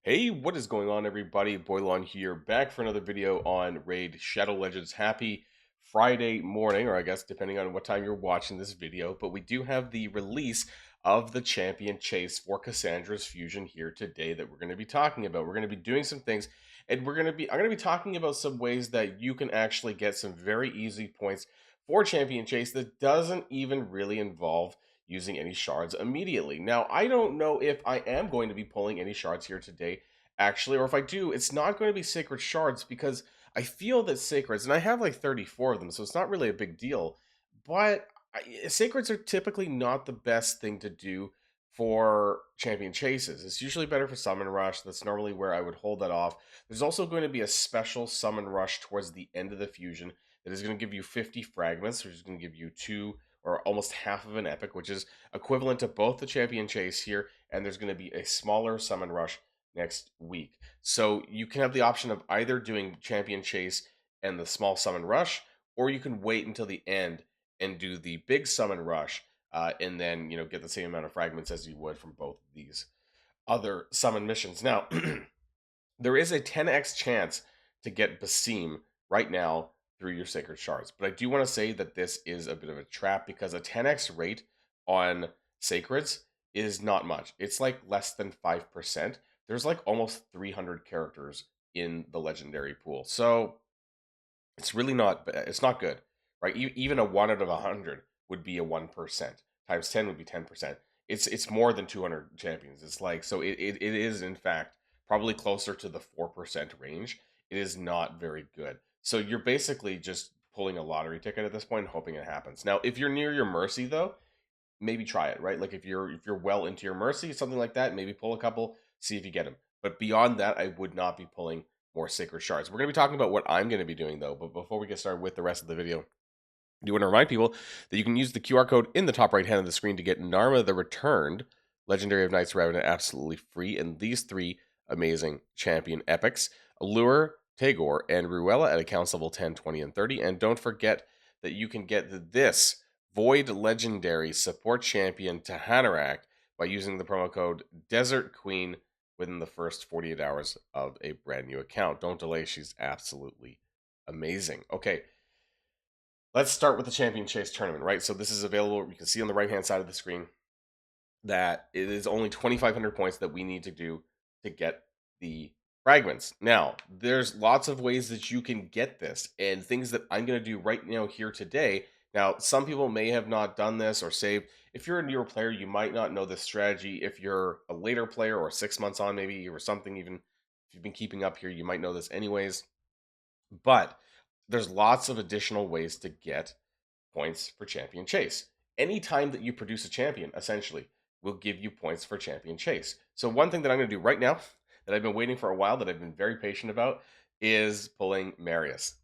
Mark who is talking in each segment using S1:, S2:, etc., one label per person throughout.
S1: Hey, what is going on, everybody? Boilon here, back for another video on Raid Shadow Legends. Happy Friday morning, or I guess depending on what time you're watching this video. But we do have the release of the champion chase for Kassandra's fusion here today that we're going to be talking about. We're going to be doing some things, and I'm going to be talking about some ways that you can actually get some very easy points for champion chase that doesn't even really involve using any shards immediately. Now, I don't know if I am going to be pulling any shards here today, actually, or if I do, it's not going to be sacred shards because I feel that sacreds, and I have like 34 of them, so it's not really a big deal, but sacreds are typically not the best thing to do for champion chases. It's usually better for summon rush. That's normally where I would hold that off. There's also going to be a special summon rush towards the end of the fusion that is going to give you 50 fragments, which is going to give you two or almost half of an epic, which is equivalent to both the champion chase here, and there's going to be a smaller summon rush next week. So you can have the option of either doing champion chase and the small summon rush, or you can wait until the end and do the big summon rush, and then get the same amount of fragments as you would from both of these other summon missions. Now, there is a 10x chance to get Basim right now through your sacred shards. But I do want to say that this is a bit of a trap because a 10x rate on sacreds is not much. It's like less than 5%. There's like almost 300 characters in the legendary pool. So it's really it's not good, right? Even a 1 out of 100 would be a 1%. Times 10 would be 10%. It's more than 200 champions. It's like, so it is in fact probably closer to the 4% range. It is not very good. So you're basically just pulling a lottery ticket at this point and hoping it happens. Now, if you're near your mercy though, maybe try it, right? Like if you're well into your mercy, something like that, maybe pull a couple, see if you get them. But beyond that, I would not be pulling more sacred shards. We're going to be talking about what I'm going to be doing though. But before we get started with the rest of the video, I do want to remind people that you can use the QR code in the top right hand of the screen to get Narma the Returned, Legendary of Knights Remnant, absolutely free, and these three amazing champion epics: Allure, Tagore, and Ruella at accounts level 10, 20, and 30. And don't forget that you can get this Void Legendary Support Champion Tahanarak by using the promo code Desert Queen within the first 48 hours of a brand new account. Don't delay, she's absolutely amazing. Okay, let's start with the Champion Chase tournament, right? So this is available. You can see on the right-hand side of the screen that it is only 2,500 points that we need to do to get the fragments. Now, there's lots of ways that you can get this and things that I'm going to do right now here today. Now, some people may have not done this or saved. If you're a newer player, you might not know this strategy. If you're a later player or 6 months on maybe or something, even if you've been keeping up here, you might know this anyways. But there's lots of additional ways to get points for champion chase. Anytime that you produce a champion, essentially, will give you points for champion chase. So one thing that I'm going to do right now, that I've been waiting for a while, that I've been very patient about, is pulling Marius.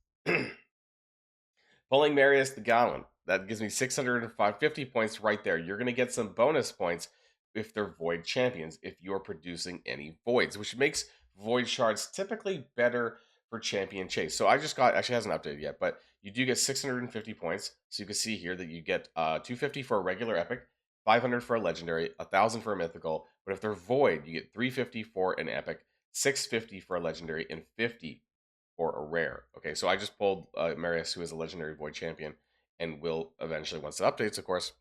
S1: Pulling Marius the Gowan. That gives me 650 points right there. You're going to get some bonus points if they're Void champions, if you're producing any Voids, which makes Void shards typically better for champion chase. So I just got, actually hasn't updated yet, but you do get 650 points. So you can see here that you get 250 for a regular epic, 500 for a legendary, 1,000 for a mythical. But if they're Void, you get 350 for an epic, 650 for a legendary, and 50 for a rare. Okay, so I just pulled Marius, who is a legendary Void champion, and will eventually, once it updates, of course,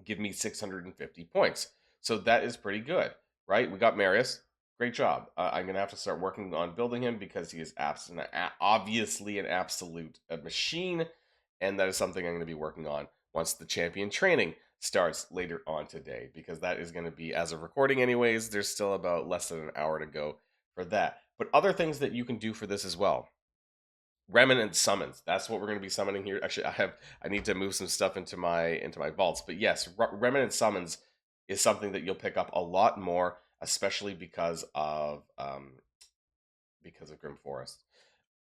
S1: give me 650 points. So that is pretty good, right? We got Marius. Great job. I'm going to have to start working on building him because he is obviously an absolute machine, and that is something I'm going to be working on once the champion training starts later on today, because that is going to be, as of recording anyways, there's still about less than an hour to go for that. But other things that you can do for this as well. Remnant summons. That's what we're going to be summoning here. Actually, I need to move some stuff into my vaults. But yes, Remnant summons is something that you'll pick up a lot more, especially because of Grim Forest.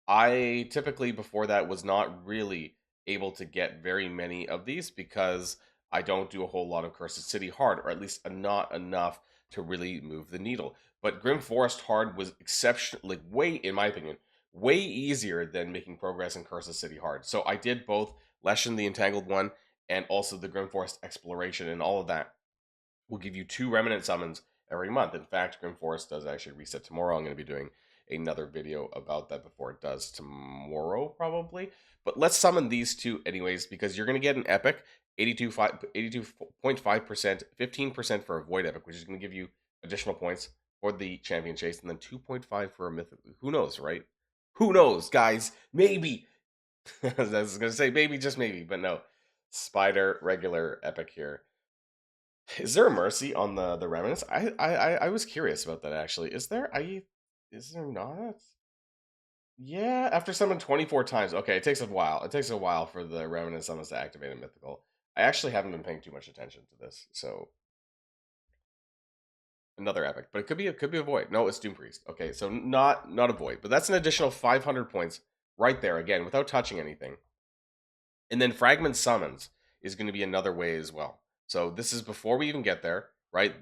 S1: I typically before that was not really able to get very many of these because I don't do a whole lot of Cursed City hard, or at least not enough to really move the needle. But Grim Forest hard was exceptionally, way, in my opinion, way easier than making progress in Cursed City hard. So I did both Leshen the Entangled one and also the Grim Forest exploration, and all of that will give you 2 Remnant summons every month. In fact, Grim Forest does actually reset tomorrow. I'm going to be doing another video about that before it does tomorrow, probably. But let's summon these two anyways, because you're going to get an epic, 82.5%, 15% for a void epic, which is going to give you additional points for the champion chase, and then 2.5 for a mythic. Who knows, right? Who knows, guys? Maybe. I was going to say maybe, just maybe, but no. Spider, regular, epic here. Is there a mercy on the remnants? I was curious about that actually. Is there? Is there not? Yeah, after summon 24 times. Okay, it takes a while. It takes a while for the remnant summons to activate a mythical. I actually haven't been paying too much attention to this, so another epic, but it could be a void. No, it's Doom Priest. Okay, so not a void, but that's an additional 500 points right there again without touching anything. And then Fragment summons is going to be another way as well. So this is before we even get there, right?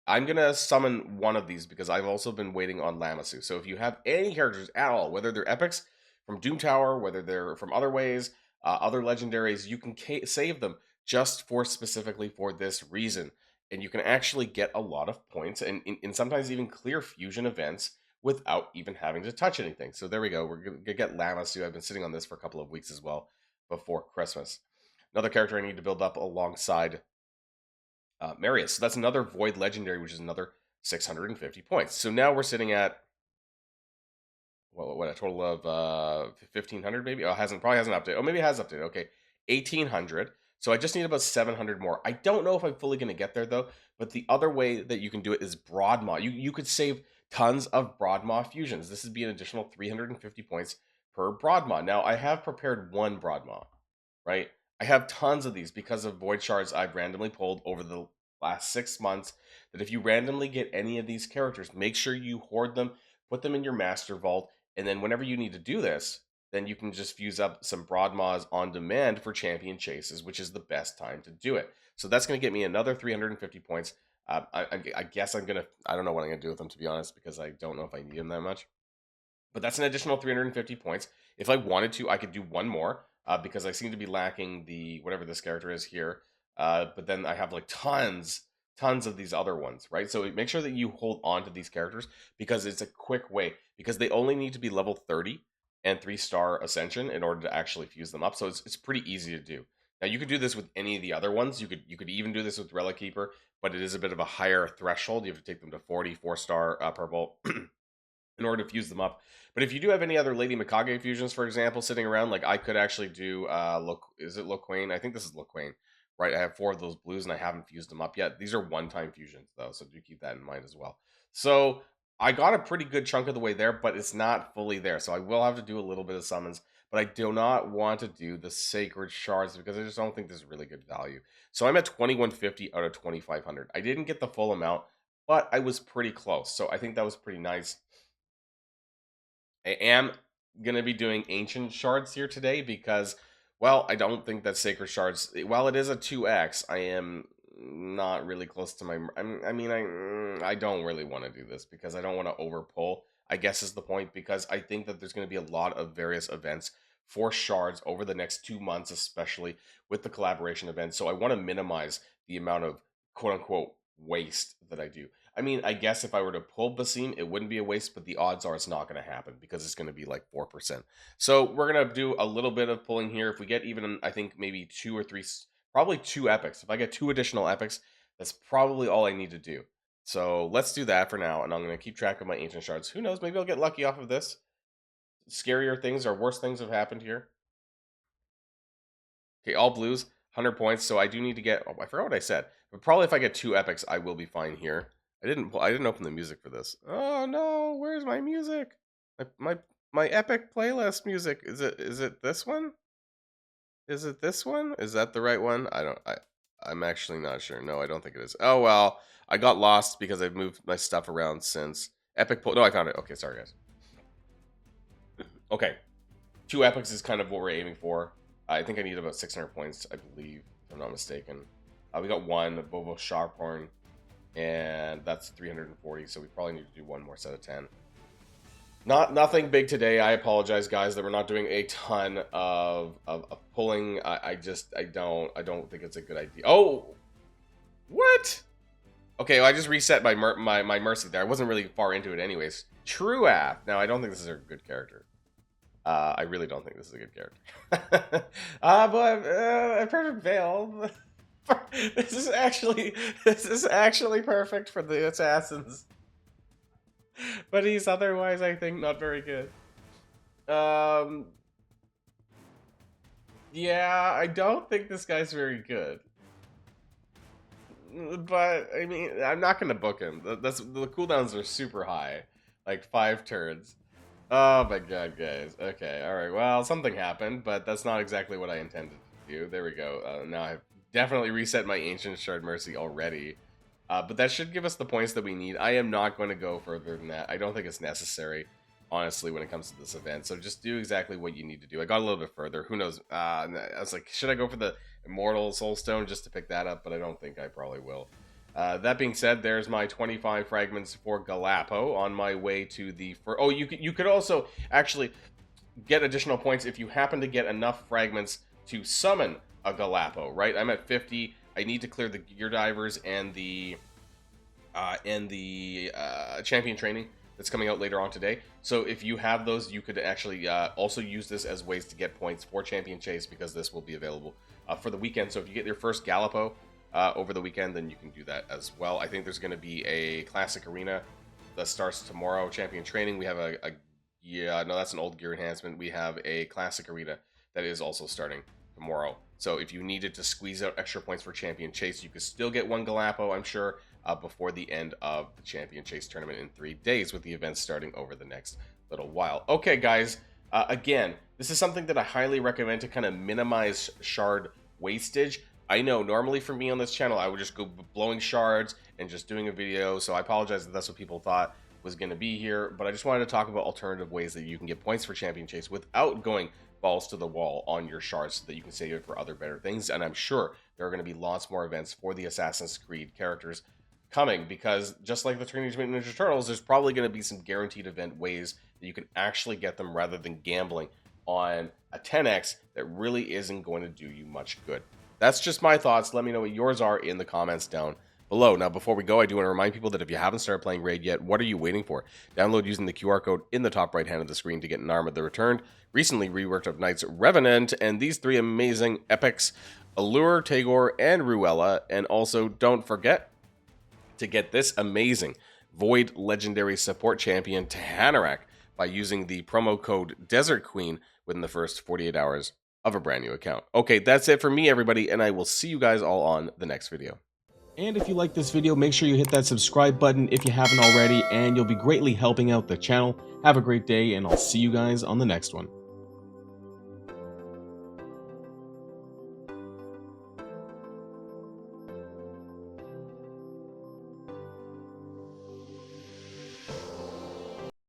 S1: I'm going to summon one of these because I've also been waiting on Lamassu. So if you have any characters at all, whether they're epics from Doom Tower, whether they're from other ways, other legendaries, you can save them just for specifically for this reason. And you can actually get a lot of points and sometimes even clear fusion events without even having to touch anything. So there we go. We're going to get Lamassu. I've been sitting on this for a couple of weeks as well before Christmas. Another character I need to build up alongside Marius. So that's another Void Legendary, which is another 650 points. So now we're sitting at what a total of 1,500 maybe. Oh, probably hasn't updated. Oh, maybe it has updated. Okay, 1,800. So I just need about 700 more. I don't know if I'm fully going to get there though. But the other way that you can do it is Broadmaw. You could save tons of Broadmaw fusions. This would be an additional 350 points per Broadmaw. Now I have prepared one Broadmaw, right? I have tons of these because of void shards I've randomly pulled over the last 6 months. That if you randomly get any of these characters, make sure you hoard them, put them in your master vault, and then whenever you need to do this, then you can just fuse up some Broadmaws on demand for champion chases, which is the best time to do it. So that's going to get me another 350 points. I guess I don't know what I'm going to do with them, to be honest, because I don't know if I need them that much. But that's an additional 350 points. If I wanted to, I could do one more because I seem to be lacking the whatever this character is here. But then I have like tons of these other ones, right? So make sure that you hold on to these characters because it's a quick way, because they only need to be level 30 and 3-star ascension in order to actually fuse them up. So it's pretty easy to do. Now you could do this with any of the other ones. You could even do this with Relic Keeper, but it is a bit of a higher threshold. You have to take them to 40 4-star purple in order to fuse them up. But if you do have any other Lady Mikage fusions, for example, sitting around, like I could actually do, is it Loquain? I think this is Loquain, right? I have 4 of those blues and I haven't fused them up yet. These are one-time fusions though, so do keep that in mind as well. So I got a pretty good chunk of the way there, but it's not fully there. So I will have to do a little bit of summons, but I do not want to do the Sacred Shards because I just don't think there's really good value. So I'm at 2150 out of 2500. I didn't get the full amount, but I was pretty close. So I think that was pretty nice. I am going to be doing Ancient Shards here today because, well, I don't think that Sacred Shards, while it is a 2x, I am not really close to my, I don't really want to do this because I don't want to overpull, I guess is the point, because I think that there's going to be a lot of various events for shards over the next 2 months, especially with the collaboration events. So I want to minimize the amount of quote unquote waste that I do. I mean, I guess if I were to pull Basim, it wouldn't be a waste, but the odds are it's not going to happen because it's going to be like 4%. So we're going to do a little bit of pulling here. If we get even, I think maybe 2 or 3, probably 2 epics. If I get 2 additional epics, that's probably all I need to do. So let's do that for now, and I'm going to keep track of my Ancient Shards. Who knows, maybe I'll get lucky off of this. Scarier things or worse things have happened here. Okay, all blues, 100 points, so I do need to get, oh, I forgot what I said. But probably if I get 2 epics, I will be fine here. I didn't open the music for this. Oh no, where's my music? My epic playlist music. Is it this one? Is it this one? Is that the right one? I'm actually not sure. No, I don't think it is. Oh well, I got lost because I've moved my stuff around since no, I found it. Okay, sorry guys. Okay. 2 epics is kind of what we're aiming for. I think I need about 600 points, I believe, if I'm not mistaken. We got 1 Bobo Sharphorn, and that's 340, so we probably need to do 1 more set of 10. Nothing big today. I apologize, guys, that we're not doing a ton of pulling. I don't think it's a good idea. Oh, what? Okay, well, I just reset my my mercy there. I wasn't really far into it anyways. Truath. Now, I don't think this is a good character. I really don't think this is a good character. But a perfect veil. this is actually perfect for the assassins. But he's otherwise, I think, not very good. Yeah, I don't think this guy's very good. But I mean, I'm not gonna book him. The cooldowns are super high, like 5 turns. Oh my god, guys. Okay, all right. Well, something happened, but that's not exactly what I intended to do. There we go. Now I've definitely reset my Ancient Shard Mercy already. But that should give us the points that we need. I am not going to go further than that. I don't think it's necessary, honestly, when it comes to this event. So just do exactly what you need to do. I got a little bit further. Who knows? I was like, should I go for the Immortal Soulstone just to pick that up? But I don't think I probably will. That being said, there's my 25 fragments for Galapo on my way to the... Oh, you could also actually get additional points if you happen to get enough fragments to summon a Galapo, right? I'm at 50. I need to clear the Gear Divers and the champion training that's coming out later on today. So if you have those, you could actually also use this as ways to get points for Champion Chase, because this will be available for the weekend. So if you get your first Galapo over the weekend, then you can do that as well. I think there's going to be a Classic Arena that starts tomorrow. Champion Training, we have no, that's an old gear enhancement. We have a Classic Arena that is also starting tomorrow. So if you needed to squeeze out extra points for Champion Chase, you could still get one Galapo, I'm sure, before the end of the Champion Chase tournament in 3 days, with the event starting over the next little while. Okay, guys, again, this is something that I highly recommend to kind of minimize shard wastage. I know normally for me on this channel, I would just go blowing shards and just doing a video, so I apologize if that's what people thought was going to be here, but I just wanted to talk about alternative ways that you can get points for Champion Chase without going balls to the wall on your shards, so that you can save it for other better things. And I'm sure there are going to be lots more events for the Assassin's Creed characters coming, because just like the Teenage Mutant Ninja Turtles, there's probably going to be some guaranteed event ways that you can actually get them, rather than gambling on a 10x that really isn't going to do you much good. That's just my thoughts. Let me know what yours are in the comments down below. Now, before we go, I do want to remind people that if you haven't started playing Raid yet, what are you waiting for? Download using the QR code in the top right hand of the screen to get an Arm of the Returned, recently reworked of Knights Revenant, and these 3 amazing epics, Allure, Tagore, and Ruella. And also, don't forget to get this amazing Void Legendary Support Champion, Tahanarak, by using the promo code Desert Queen within the first 48 hours of a brand new account. Okay, that's it for me, everybody, and I will see you guys all on the next video. And if you like this video, make sure you hit that subscribe button if you haven't already, and you'll be greatly helping out the channel. Have a great day, and I'll see you guys on the next one.